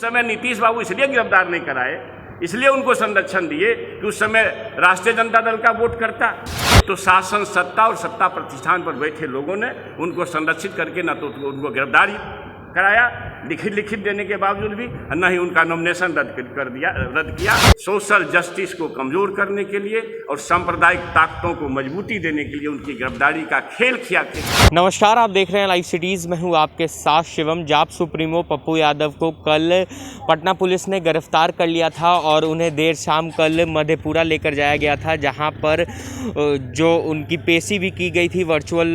समय नीतीश बाबू इसलिए गिरफ्तार नहीं कराए, इसलिए उनको संरक्षण दिए कि उस समय राष्ट्रीय जनता दल का वोट करता तो शासन सत्ता और सत्ता प्रतिष्ठान पर बैठे लोगों ने उनको संरक्षित करके न तो उनको गिरफ्तारी कराया लिखित देने के बावजूद भी, न ही उनका नॉमिनेशन रद्द किया। सोशल जस्टिस को कमजोर करने के लिए और सांप्रदायिक ताकतों को मजबूती देने के लिए उनकी गिरफ्तारी का खेल किया। नमस्कार, आप देख रहे हैं लाइव सिटीज़। मैं हूं आपके साथ शिवम। जाप सुप्रीमो पप्पू यादव को कल पटना पुलिस ने गिरफ्तार कर लिया था और उन्हें देर शाम कल मधेपुरा लेकर जाया गया था, जहां पर जो उनकी पेशी भी की गई थी वर्चुअल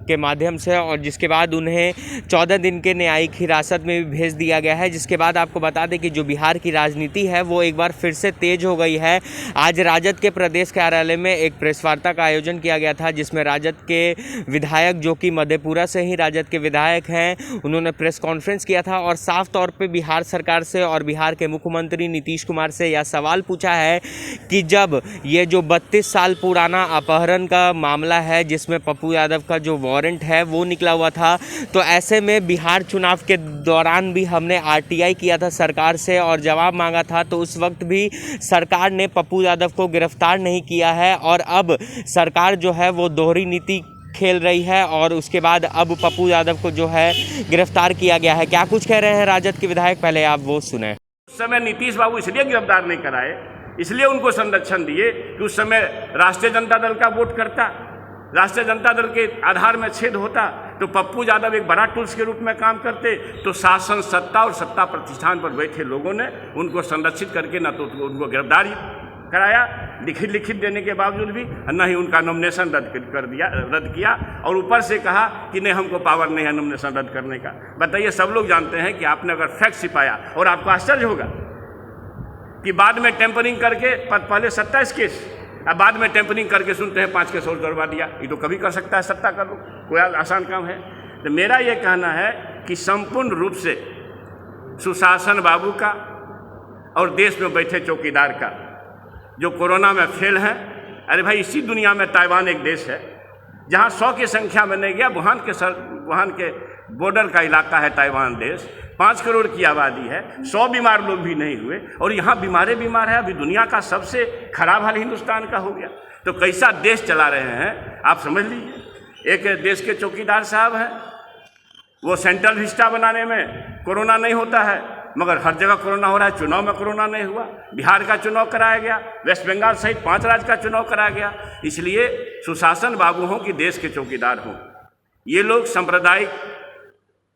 के माध्यम से, और जिसके बाद उन्हें 14 दिन के न्यायिक हिरासत में भी भेज दिया गया है। जिसके बाद आपको बता दें कि जो बिहार की राजनीति है वो एक बार फिर से तेज हो गई है। आज राजद के प्रदेश कार्यालय में एक प्रेस वार्ता का आयोजन किया गया था, जिसमें राजद के विधायक, जो कि मधेपुरा से ही राजद के विधायक हैं, उन्होंने प्रेस कॉन्फ्रेंस किया था और साफ तौर पे बिहार सरकार से और बिहार के मुख्यमंत्री नीतीश कुमार से यह सवाल पूछा है कि जब ये जो 32 साल पुराना अपहरण का मामला है, जिसमें पप्पू यादव का जो वारंट है वो निकला हुआ था, तो ऐसे में बिहार चुनाव के दौरान भी हमने आरटीआई किया था सरकार से और जवाब मांगा था, तो उस वक्त भी सरकार ने पप्पू यादव को गिरफ्तार नहीं किया है। और अब सरकार जो है वो दोहरी नीति खेल रही है और उसके बाद अब पप्पू यादव को जो है गिरफ्तार किया गया है। क्या कुछ कह रहे हैं राजद के विधायक, पहले आप वो सुने। उस समय नीतीश बाबू इसलिए गिरफ्तार नहीं कराए, इसलिए उनको संरक्षण दिए कि उस समय राष्ट्रीय जनता दल का वोट करता, राष्ट्रीय जनता दल के आधार में छेद होता तो पप्पू यादव एक बड़ा टूल्स के रूप में काम करते, तो शासन सत्ता और सत्ता प्रतिष्ठान पर बैठे लोगों ने उनको संरक्षित करके न तो उनको गिरफ्तारी कराया लिखित देने के बावजूद भी, न ही उनका नॉमिनेशन रद्द किया और ऊपर से कहा कि नहीं, हमको पावर नहीं है नॉमिनेशन रद्द करने का। बताइए, सब लोग जानते हैं कि आपने अगर फैक्ट छिपाया, और आपको आश्चर्य होगा कि बाद में टेम्परिंग करके पहले 27 केस, अब बाद में टेम्परिंग करके सुनते हैं 5 केस और दौड़वा दिया। ये तो कभी कर सकता है सत्ता का लोग, कोई आसान काम है। तो मेरा ये कहना है कि संपूर्ण रूप से सुशासन बाबू का और देश में बैठे चौकीदार का जो कोरोना में फेल है। अरे भाई, इसी दुनिया में ताइवान एक देश है जहाँ 100 की संख्या में नहीं गया। वुहान के बॉर्डर का इलाका है ताइवान देश, 5 करोड़ की आबादी है, 100 बीमार लोग भी नहीं हुए और यहाँ बीमार है। अभी दुनिया का सबसे खराब हाल हिंदुस्तान का हो गया। तो कैसा देश चला रहे हैं आप समझ लीजिए। एक देश के चौकीदार साहब हैं, वो सेंट्रल विस्टा बनाने में कोरोना नहीं होता है, मगर हर जगह कोरोना हो रहा है। चुनाव में कोरोना नहीं हुआ, बिहार का चुनाव कराया गया, वेस्ट बंगाल सहित 5 राज्य का चुनाव कराया गया। इसलिए सुशासन बाबू हों कि देश के चौकीदार हों, ये लोग सांप्रदायिक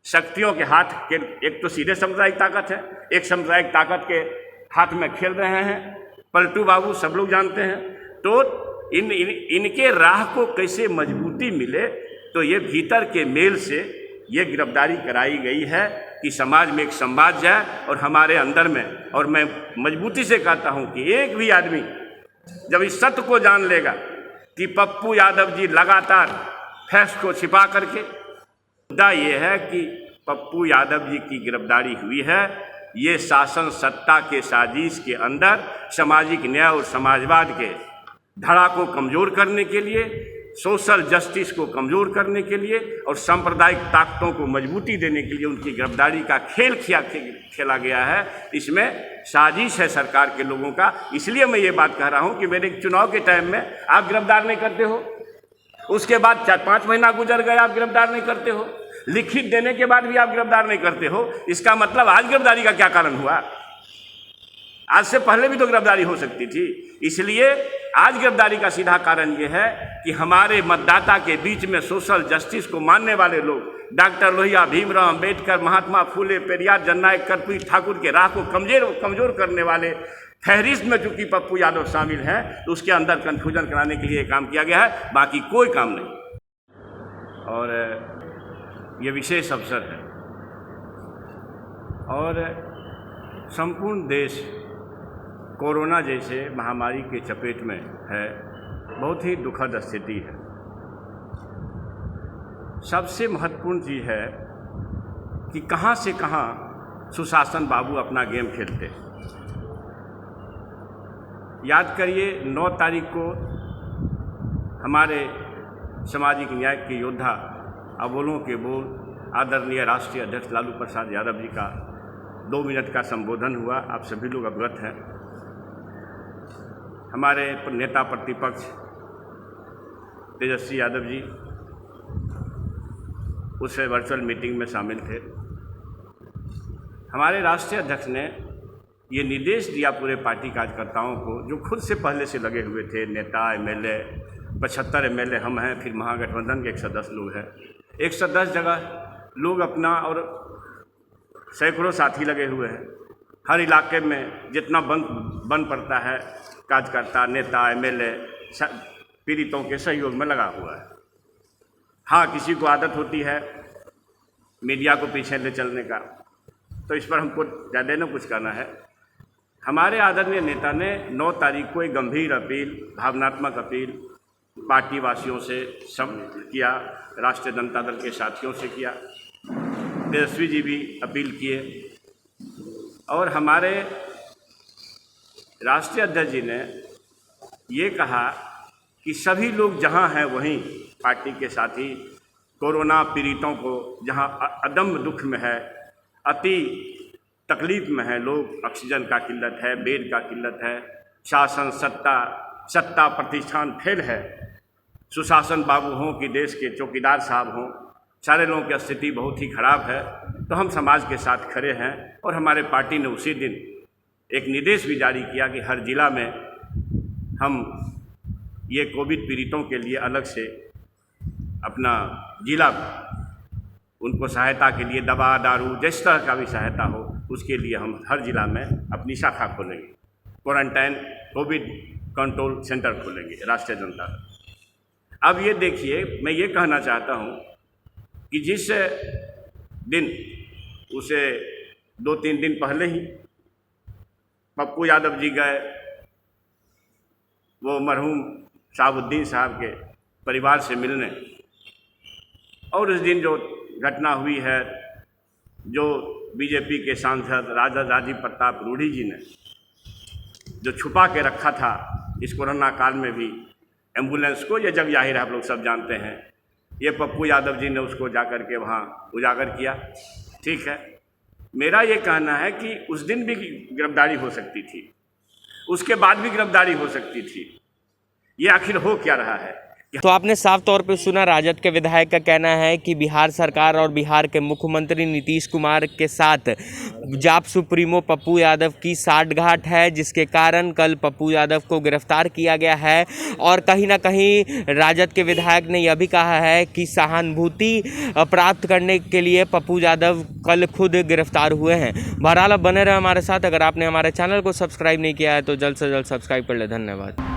शक्तियों के हाथ के, एक तो सीधे सांप्रदायिक ताकत है, एक सांप्रदायिक ताकत के हाथ में खेल रहे हैं। पलटू बाबू सब लोग जानते हैं। तो इनके राह को कैसे मजबूती मिले, तो ये भीतर के मेल से ये गिरफ्तारी कराई गई है कि समाज में एक संवाद जाए और हमारे अंदर में। और मैं मजबूती से कहता हूं कि एक भी आदमी जब इस सत्य को जान लेगा कि पप्पू यादव जी लगातार फैक्ट को छिपा करके, मुद्दा ये है कि पप्पू यादव जी की गिरफ्तारी हुई है, ये शासन सत्ता के साजिश के अंदर सामाजिक न्याय और समाजवाद के धड़ा को कमज़ोर करने के लिए, सोशल जस्टिस को कमज़ोर करने के लिए और सांप्रदायिक ताकतों को मजबूती देने के लिए उनकी गिरफ्तारी का खेल खेला गया है। इसमें साजिश है सरकार के लोगों का। इसलिए मैं ये बात कह रहा हूँ कि मेरे चुनाव के टाइम में आप गिरफ्तार नहीं करते हो, उसके बाद 4-5 महीना गुजर गए आप गिरफ्तार नहीं करते हो, लिखित देने के बाद भी आप गिरफ्तार नहीं करते हो। इसका मतलब आज गिरफ्तारी का क्या कारण हुआ? आज से पहले भी तो गिरफ्तारी हो सकती थी। इसलिए आज गिरफ्तारी का सीधा कारण ये है कि हमारे मतदाता के बीच में सोशल जस्टिस को मानने वाले लोग, डॉक्टर लोहिया, भीमराव अंबेडकर, महात्मा फूले, पेरियार, जननायक, कर्पूरी ठाकुर के राह को कमजोर करने वाले फहरिस्त में चूंकि पप्पू यादव शामिल हैं, तो उसके अंदर कन्फ्यूजन कराने के लिए काम किया गया है, बाकी कोई काम नहीं। और ये विशेष अवसर है और संपूर्ण देश कोरोना जैसे महामारी के चपेट में है। बहुत ही दुखद स्थिति है। सबसे महत्वपूर्ण चीज़ है कि कहाँ से कहाँ सुशासन बाबू अपना गेम खेलते। याद करिए, 9 तारीख को हमारे सामाजिक न्याय के योद्धा, अबोलों के बोल, आदरणीय राष्ट्रीय अध्यक्ष लालू प्रसाद यादव जी का 2 मिनट का संबोधन हुआ, आप सभी लोग अवगत हैं। हमारे नेता प्रतिपक्ष तेजस्वी यादव जी उस वर्चुअल मीटिंग में शामिल थे। हमारे राष्ट्रीय अध्यक्ष ने ये निर्देश दिया पूरे पार्टी कार्यकर्ताओं को, जो खुद से पहले से लगे हुए थे, नेता, एमएलए, 75 एमएलए हम हैं, फिर महागठबंधन के 110 लोग हैं, 110 जगह लोग अपना, और सैकड़ों साथी लगे हुए हैं। हर इलाके में जितना बन पड़ता है, कार्यकर्ता, नेता, एमएलए पीड़ितों के सहयोग में लगा हुआ है। हाँ, किसी को आदत होती है मीडिया को पीछे ले चलने का, तो इस पर हमको ज़्यादा न कुछ करना है। हमारे आदरणीय नेता ने 9 तारीख को एक गंभीर अपील, भावनात्मक अपील पार्टी वासियों से सब किया, राष्ट्रीय जनता दल के साथियों से किया, तेजस्वी जी भी अपील किए, और हमारे राष्ट्रीय अध्यक्ष जी ने ये कहा कि सभी लोग जहां हैं वहीं पार्टी के साथी कोरोना पीड़ितों को, जहां अदम्य दुख में है, अति तकलीफ में है लोग, ऑक्सीजन का किल्लत है, बेड का किल्लत है, शासन सत्ता प्रतिष्ठान फेल है, सुशासन बाबू हों कि देश के चौकीदार साहब हों, सारे लोगों की स्थिति बहुत ही खराब है। तो हम समाज के साथ खड़े हैं, और हमारे पार्टी ने उसी दिन एक निर्देश भी जारी किया कि हर जिला में हम ये कोविड पीड़ितों के लिए अलग से अपना जिला, उनको सहायता के लिए दवा, दारू, जिस तरह का भी सहायता हो, उसके लिए हम हर जिला में अपनी शाखा खोलेंगे, क्वारंटाइन कोविड कंट्रोल सेंटर खोलेंगे राष्ट्रीय जनता दल। अब ये देखिए, मैं ये कहना चाहता हूँ कि जिस दिन, उसे 2-3 दिन पहले ही पप्पू यादव जी गए वो मरहूम शाहबुद्दीन साहब के परिवार से मिलने, और उस दिन जो घटना हुई है, जो बीजेपी के सांसद राजीव प्रताप रूढ़ी जी ने जो छुपा के रखा था इस कोरोना काल में भी एम्बुलेंस को, ये जग जाहिर है, आप लोग सब जानते हैं, ये पप्पू यादव जी ने उसको जाकर के वहाँ उजागर किया। ठीक है, मेरा ये कहना है कि उस दिन भी गिरफ्तारी हो सकती थी, उसके बाद भी गिरफ्तारी हो सकती थी, ये आखिर हो क्या रहा है। तो आपने साफ तौर पे सुना, राजद के विधायक का कहना है कि बिहार सरकार और बिहार के मुख्यमंत्री नीतीश कुमार के साथ जाप सुप्रीमो पप्पू यादव की साठगांठ है, जिसके कारण कल पप्पू यादव को गिरफ्तार किया गया है। और कहीं ना कहीं राजद के विधायक ने यह भी कहा है कि सहानुभूति प्राप्त करने के लिए पप्पू यादव कल खुद गिरफ्तार हुए हैं। बहरहाल अब बने रहे हमारे साथ। अगर आपने हमारे चैनल को सब्सक्राइब नहीं किया है तो जल्द से जल्द सब्सक्राइब कर ले। धन्यवाद।